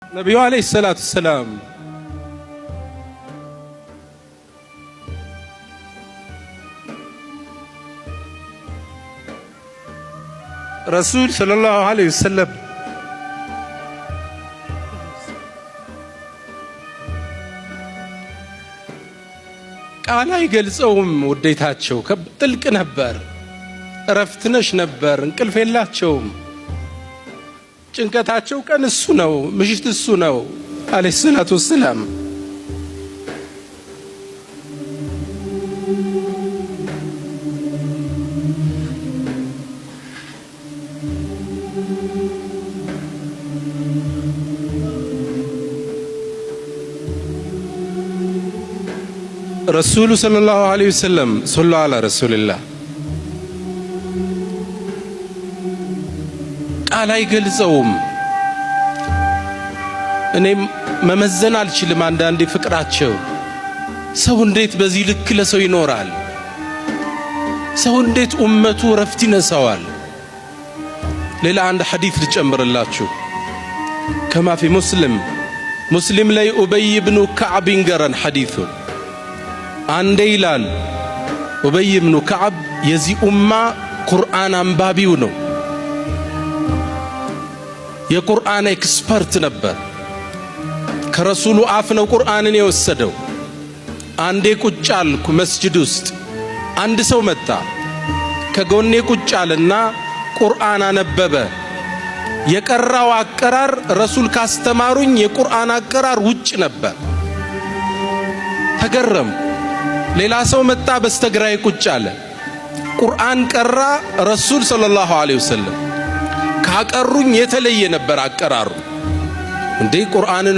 ነቢዩ ዓለይሂ ሰላቱ ሰላም ረሱል ሰለላሁ ዐለይሂ ወሰለም ቃል አይገልጸውም። ውዴታቸው ጥልቅ ነበር፣ እረፍት ነሽ ነበር። እንቅልፍ የላቸውም። ጭንቀታቸው ቀን እሱ ነው፣ ምሽት እሱ ነው አለይሂ ሰላቱ ወሰላም። ረሱሉ ሰለላሁ ዐለይሂ ወሰለም ሶሉ ዐላ ረሱልላህ ቃል አይገልጸውም። እኔም መመዘን አልችልም። አንዳንዴ ፍቅራቸው ሰው እንዴት በዚህ ልክ ለሰው ይኖራል? ሰው እንዴት ኡመቱ ረፍት ይነሳዋል? ሌላ አንድ ሐዲስ ልጨምርላችሁ። ከማ ፊ ሙስሊም ላይ ኡበይ ብኑ ከዕብ ይንገረን ሐዲሱ። አንዴ ይላል ኡበይ ብኑ ከዕብ የዚህ ኡማ ቁርአን አንባቢው ነው፣ የቁርአን ኤክስፐርት ነበር። ከረሱሉ አፍ ነው ቁርአንን የወሰደው። አንዴ ቁጭ አልኩ መስጂድ ውስጥ፣ አንድ ሰው መጣ። ከጎኔ ቁጭ አለና ቁርአን አነበበ። የቀራው አቀራር ረሱል ካስተማሩኝ የቁርአን አቀራር ውጭ ነበር። ተገረም። ሌላ ሰው መጣ፣ በስተግራዬ ቁጭ አለ። ቁርአን ቀራ። ረሱል ሰለላሁ ዐለይሂ ወሰለም ካቀሩኝ የተለየ ነበር አቀራሩ። እንዴ ቁርአንን